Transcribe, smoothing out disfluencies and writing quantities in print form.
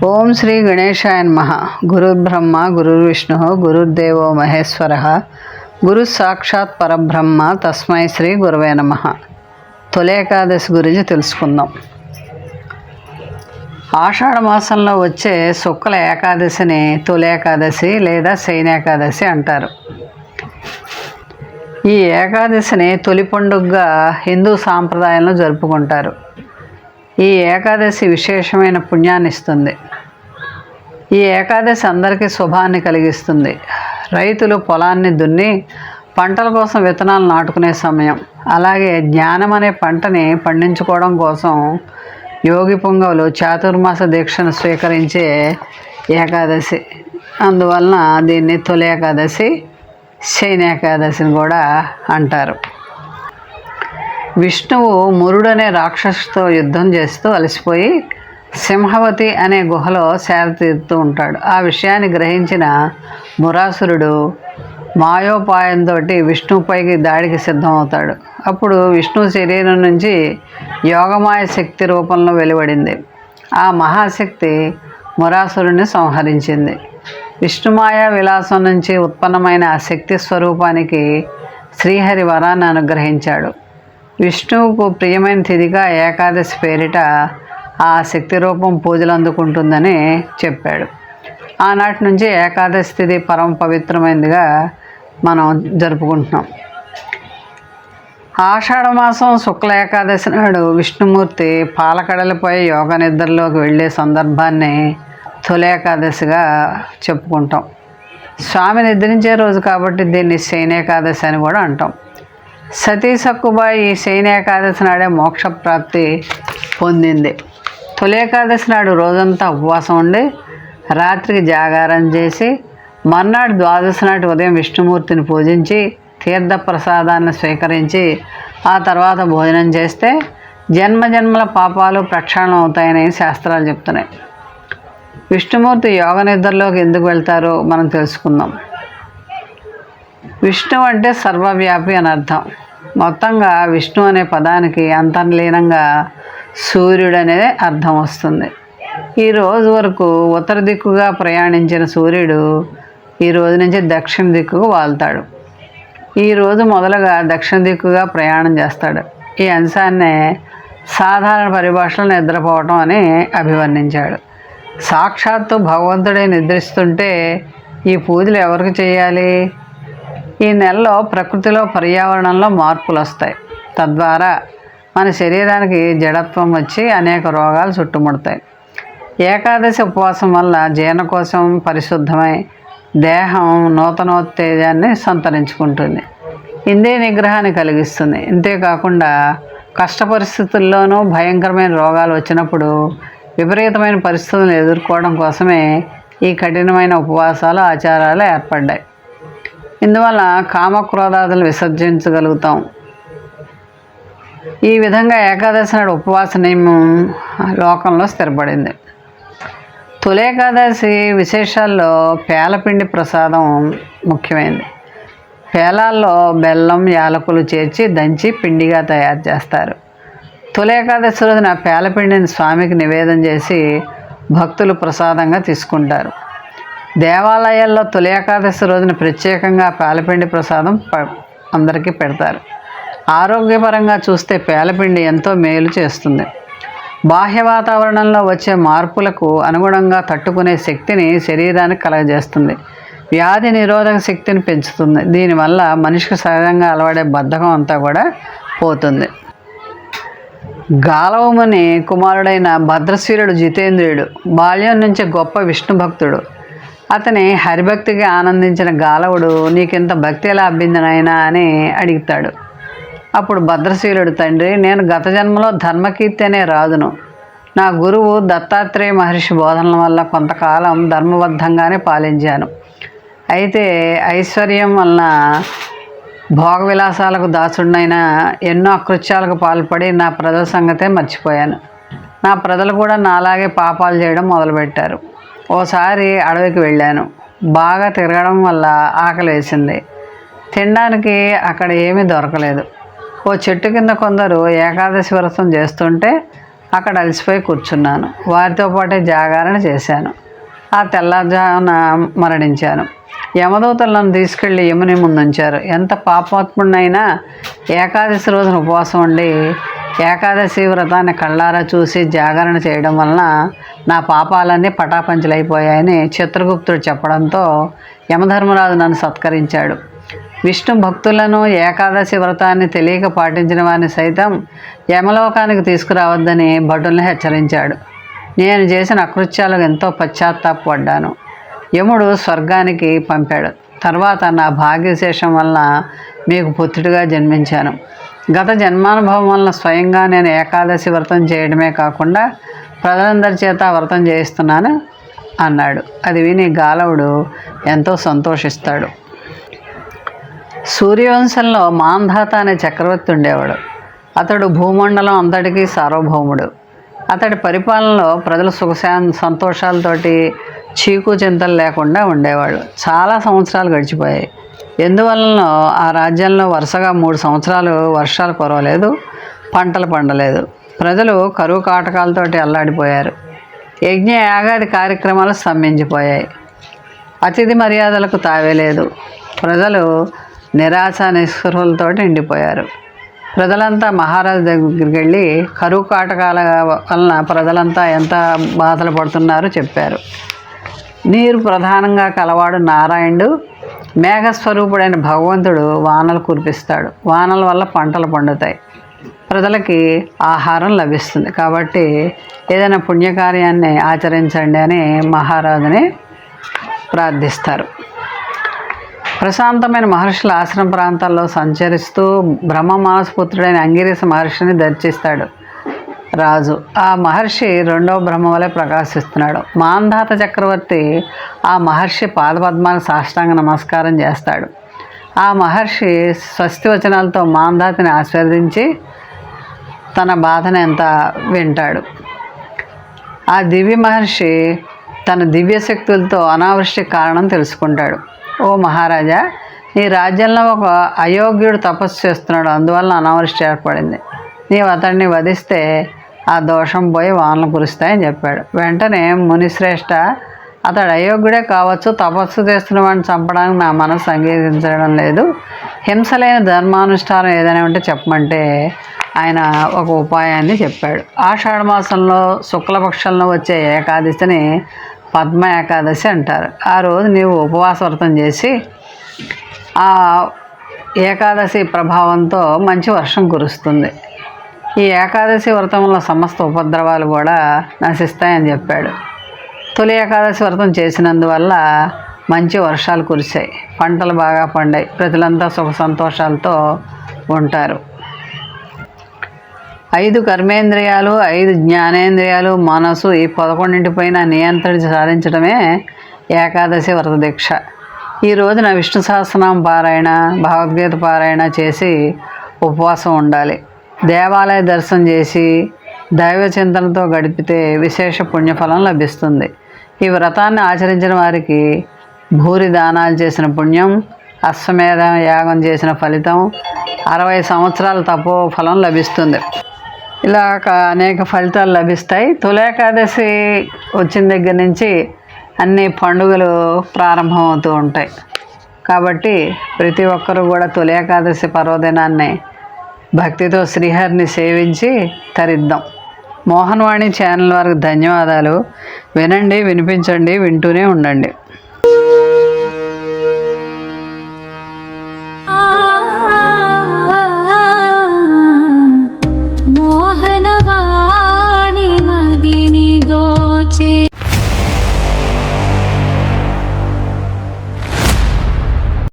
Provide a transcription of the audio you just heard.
ఓం శ్రీ గణేశాయ నమః. గురుర్బ్రహ్మ గురుర్విష్ణు గురుర్దేవో మహేశ్వర గురు సాక్షాత్ పరబ్రహ్మ తస్మై శ్రీ గురవే నమః. తొలి ఏకాదశి గురించి తెలుసుకుందాం. ఆషాఢ మాసంలో వచ్చే శుక్ల ఏకాదశిని తొలి ఏకాదశి లేదా శయన ఏకాదశి అంటారు. ఈ ఏకాదశిని తొలి పండుగగా హిందూ సాంప్రదాయంలో జరుపుకుంటారు. ఈ ఏకాదశి విశేషమైన పుణ్యాన్ని ఇస్తుంది. ఈ ఏకాదశి అందరికీ శుభాన్ని కలిగిస్తుంది. రైతులు పొలాన్ని దున్ని పంటల కోసం విత్తనాలు నాటుకునే సమయం. అలాగే జ్ఞానం అనే పంటని పండించుకోవడం కోసం యోగి పుంగవులు చాతుర్మాస దీక్షను స్వీకరించే ఏకాదశి. అందువలన దీన్ని తొలి ఏకాదశి, శయన ఏకాదశిని కూడా అంటారు. విష్ణువు మురుడనే రాక్షసుతో యుద్ధం చేస్తూ అలసిపోయి సింహవతి అనే గుహలో సేద తీరుతూ ఉంటాడు. ఆ విషయాన్ని గ్రహించిన మురాసురుడు మాయోపాయంతో విష్ణువుపైకి దాడికి సిద్ధమవుతాడు. అప్పుడు విష్ణు శరీరం నుంచి యోగమాయ శక్తి రూపంలో వెలువడింది. ఆ మహాశక్తి మురాసురుడిని సంహరించింది. విష్ణుమాయ విలాసం నుంచి ఉత్పన్నమైన ఆ శక్తి స్వరూపానికి శ్రీహరి వరాన్ని అనుగ్రహించాడు. విష్ణువుకు ప్రియమైన తిథిగా ఏకాదశి పేరిట ఆ శక్తి రూపం పూజలు అందుకుంటుందని చెప్పాడు. ఆనాటి నుంచి ఏకాదశి తిథి పరమ పవిత్రమైనదిగా మనం జరుపుకుంటున్నాం. ఆషాఢ మాసం శుక్ల ఏకాదశి నాడు విష్ణుమూర్తి పాలకడలపై యోగ నిద్రలోకి వెళ్ళే సందర్భాన్ని తొలి ఏకాదశిగా చెప్పుకుంటాం. స్వామి నిద్రించే రోజు కాబట్టి దీన్ని శయన ఏకాదశి అని కూడా అంటాం. సతీ సక్కుబాయి ఈ శయన ఏకాదశి నాడే మోక్ష ప్రాప్తి పొందింది. తొలి ఏకాదశి నాడు రోజంతా ఉపవాసం ఉండి రాత్రికి జాగారం చేసి మర్నాడు ద్వాదశి నాటి ఉదయం విష్ణుమూర్తిని పూజించి తీర్థ ప్రసాదాన్ని స్వీకరించి ఆ తర్వాత భోజనం చేస్తే జన్మజన్మల పాపాలు ప్రక్షాళన అవుతాయని శాస్త్రాలు చెప్తున్నాయి. విష్ణుమూర్తి యోగ నిద్రలోకి ఎందుకు వెళ్తారో మనం తెలుసుకుందాం. విష్ణు అంటే సర్వవ్యాపి అని అర్థం. మొత్తంగా విష్ణు అనే పదానికి అంతర్లీనంగా సూర్యుడు అనేది అర్థం వస్తుంది. ఈ రోజు వరకు ఉత్తర దిక్కుగా ప్రయాణించిన సూర్యుడు ఈ రోజు నుంచి దక్షిణ దిక్కుకు వాళ్తాడు. ఈరోజు మొదలుగా దక్షిణ దిక్కుగా ప్రయాణం చేస్తాడు. ఈ అంశాన్నే సాధారణ పరిభాషలో నిద్రపోవటం అని అభివర్ణించాడు. సాక్షాత్తు భగవంతుడే నిద్రిస్తుంటే ఈ పూజలు ఎవరికి చేయాలి? ఈ నెలలో ప్రకృతిలో పర్యావరణంలో మార్పులు వస్తాయి. తద్వారా మన శరీరానికి జడత్వం వచ్చి అనేక రోగాలు చుట్టుముడతాయి. ఏకాదశి ఉపవాసం వల్ల జీర్ణకోశం పరిశుద్ధమై దేహం నూతనోత్తేజాన్ని సంతరించుకుంటుంది. ఇంద్రియ నిగ్రహాన్ని కలిగిస్తుంది. ఇంతేకాకుండా కష్ట పరిస్థితుల్లోనూ భయంకరమైన రోగాలు వచ్చినప్పుడు విపరీతమైన పరిస్థితులను ఎదుర్కోవడం కోసమే ఈ కఠినమైన ఉపవాసాలు ఆచారాలు ఏర్పడ్డాయి. ఇందువల్ల కామక్రోధాదులు విసర్జించగలుగుతాం. ఈ విధంగా ఏకాదశి నాడు ఉపవాస నియమం లోకంలో స్థిరపడింది. తొలి ఏకాదశి విశేషాల్లో పేలపిండి ప్రసాదం ముఖ్యమైనది. పేలాల్లో బెల్లం యాలకులు చేర్చి దంచి పిండిగా తయారు చేస్తారు. తొలి ఏకాదశి రోజున పేలపిండిని స్వామికి నివేదన చేసి భక్తులు ప్రసాదంగా తీసుకుంటారు. దేవాలయాల్లో తొలి ఏకాదశి రోజున ప్రత్యేకంగా పేలపిండి ప్రసాదం అందరికీ పెడతారు. ఆరోగ్యపరంగా చూస్తే పేలపిండి ఎంతో మేలు చేస్తుంది. బాహ్య వాతావరణంలో వచ్చే మార్పులకు అనుగుణంగా తట్టుకునే శక్తిని శరీరానికి కలగజేస్తుంది. వ్యాధి నిరోధక శక్తిని పెంచుతుంది. దీనివల్ల మనిషికి సహజంగా అలవాడే బద్ధకం అంతా కూడా పోతుంది. గాలవముని కుమారుడైన భద్రశీలుడు జితేంద్రియుడు బాల్యం నుంచి గొప్ప విష్ణు భక్తుడు. అతని హరిభక్తికి ఆనందించిన గాలవుడు నీకింత భక్తి ఎలా అబ్బింది నాయనా అని అడుగుతాడు. అప్పుడు భద్రశీలుడు తండ్రి, నేను గత జన్మలో ధర్మకీర్తి అనే రాజును. నా గురువు దత్తాత్రేయ మహర్షి బోధనల వల్ల కొంతకాలం ధర్మబద్ధంగానే పాలించాను. అయితే ఐశ్వర్యం వలన భోగ విలాసాలకు దాసుడినైన ఎన్నో అకృత్యాలకు పాల్పడి నా ప్రజల సంగతే మర్చిపోయాను. నా ప్రజలు కూడా నాలాగే పాపాలు చేయడం మొదలుపెట్టారు. ఓసారి అడవికి వెళ్ళాను. బాగా తిరగడం వల్ల ఆకలి వేసింది. తినడానికి అక్కడ ఏమీ దొరకలేదు. ఓ చెట్టు కింద కొందరు ఏకాదశి వ్రతం చేస్తుంటే అక్కడ అలసిపోయి కూర్చున్నాను. వారితో పాటే జాగరణ చేశాను. ఆ తెల్లజామున మరణించాను. యమదూతలు నన్ను తీసుకెళ్లి యముని ముందుంచారు. ఎంత పాపాత్ముడినైనా ఏకాదశి రోజున ఉపవాసం ఉండి ఏకాదశి వ్రతాన్ని కళ్ళారా చూసి జాగరణ చేయడం వలన నా పాపాలన్నీ పటాపంచలైపోయాయని చిత్రగుప్తుడు చెప్పడంతో యమధర్మరాజు నన్ను సత్కరించాడు. విష్ణు భక్తులను ఏకాదశి వ్రతాన్ని తెలియక పాటించిన వారిని సైతం యమలోకానికి తీసుకురావద్దని భటుల్ని హెచ్చరించాడు. నేను చేసిన అకృత్యాలకు ఎంతో పశ్చాత్తాపడ్డాను. యముడు స్వర్గానికి పంపాడు. తర్వాత నా భాగ్యశేషం వలన మీకు పుత్రుడిగా జన్మించాను. గత జన్మానుభవం వలన స్వయంగా నేను ఏకాదశి వ్రతం చేయడమే కాకుండా ప్రజలందరి చేత వ్రతం చేయిస్తున్నాను అన్నాడు. అది విని గాలవుడు ఎంతో సంతోషిస్తాడు. సూర్యవంశంలో మాంధాత అనే చక్రవర్తి ఉండేవాడు. అతడు భూమండలం అంతటికీ సార్వభౌముడు. అతడి పరిపాలనలో ప్రజలు సంతోషాలతోటి చీకు చింతలు లేకుండా ఉండేవాళ్ళు. చాలా సంవత్సరాలు గడిచిపోయాయి. ఎందువలన ఆ రాజ్యంలో వరుసగా 3 సంవత్సరాలు వర్షాలు కురవలేదు, పంటలు పండలేదు. ప్రజలు కరువు కాటకాలతోటి అల్లాడిపోయారు. యజ్ఞ యాగాది కార్యక్రమాలు స్తంభించిపోయాయి. అతిథి మర్యాదలకు తావేలేదు. ప్రజలు నిరాశ నిస్పృహలతో నిండిపోయారు. ప్రజలంతా మహారాజు దగ్గరికి వెళ్ళి కరువు కాటకాల వలన ప్రజలంతా ఎంత బాధలు పడుతున్నారో చెప్పారు. నీరు ప్రధానంగా కలవాడు నారాయణుడు, మేఘస్వరూపుడైన భగవంతుడు వానలు కురిపిస్తాడు. వానల వల్ల పంటలు పండుతాయి, ప్రజలకి ఆహారం లభిస్తుంది. కాబట్టి ఏదైనా పుణ్యకార్యాన్ని ఆచరించండి అని మహారాజుని ప్రార్థిస్తారు. ప్రశాంతమైన మహర్షుల ఆశ్రమ ప్రాంతాల్లో సంచరిస్తూ బ్రహ్మ మానసపుత్రుడైన అంగిరీస మహర్షిని దర్శిస్తాడు రాజు. ఆ మహర్షి 2వ బ్రహ్మ వలె ప్రకాశిస్తున్నాడు. మాంధాత చక్రవర్తి ఆ మహర్షి పాదపద్మాలకు సాష్టాంగ నమస్కారం చేస్తాడు. ఆ మహర్షి స్వస్తి వచనాలతో మాంధాతిని ఆశీర్వదించి తన బాధను ఎంత వింటాడు. ఆ దివ్య మహర్షి తన దివ్యశక్తులతో అనావృష్టికి కారణం తెలుసుకుంటాడు. ఓ మహారాజా, నీ రాజ్యంలో ఒక అయోగ్యుడు తపస్సు చేస్తున్నాడు, అందువల్ల అనావృష్టి ఏర్పడింది. నీవు అతన్ని వధిస్తే ఆ దోషం పోయి వానలు కురుస్తాయని చెప్పాడు. వెంటనే మునిశ్రేష్ఠ, అతడు అయోగ్యుడే కావచ్చు, తపస్సు చేస్తున్న వాడిని చంపడానికి నా మనసు అంగీకరించడం లేదు. హింసలేని ధర్మానుష్ఠానం ఏదైనా ఉంటే చెప్పమంటే ఆయన ఒక ఉపాయాన్ని చెప్పాడు. ఆషాఢమాసంలో శుక్లపక్షంలో వచ్చే ఏకాదశిని పద్మ ఏకాదశి అంటారు. ఆ రోజు నీవు ఉపవాస వ్రతం చేసి ఆ ఏకాదశి ప్రభావంతో మంచి వర్షం కురుస్తుంది. ఈ ఏకాదశి వ్రతం వల్ల సమస్త ఉపద్రవాలు కూడా నశిస్తాయని చెప్పాడు. తొలి ఏకాదశి వ్రతం చేసినందువల్ల మంచి వర్షాలు కురిశాయి, పంటలు బాగా పండాయి, ప్రజలంతా సుఖ సంతోషాలతో ఉంటారు. 5 కర్మేంద్రియాలు, 5 జ్ఞానేంద్రియాలు, మనసు ఈ 11 పైన నియంత్రణ సాధించడమే ఏకాదశి వ్రత దీక్ష. ఈ రోజున విష్ణు సహస్రనామ పారాయణ, భగవద్గీత పారాయణ చేసి ఉపవాసం ఉండాలి. దేవాలయ దర్శనం చేసి దైవ చింతనతో గడిపితే విశేష పుణ్యఫలం లభిస్తుంది. ఈ వ్రతాన్ని ఆచరించిన వారికి భూరి దానాలు చేసిన పుణ్యం, అశ్వమేధ యాగం చేసిన ఫలితం, 60 సంవత్సరాల తపో ఫలం లభిస్తుంది. ఇలా అనేక ఫలితాలు లభిస్తాయి. తొలి ఏకాదశి వచ్చిన దగ్గర నుంచి అన్ని పండుగలు ప్రారంభమవుతూ ఉంటాయి. కాబట్టి ప్రతి ఒక్కరూ కూడా తొలి ఏకాదశి పర్వదినాన్ని భక్తితో శ్రీహరిని సేవించి తరిద్దాం. మోహన్వాణి ఛానల్ వారికి ధన్యవాదాలు. వినండి, వినిపించండి, వింటూనే ఉండండి.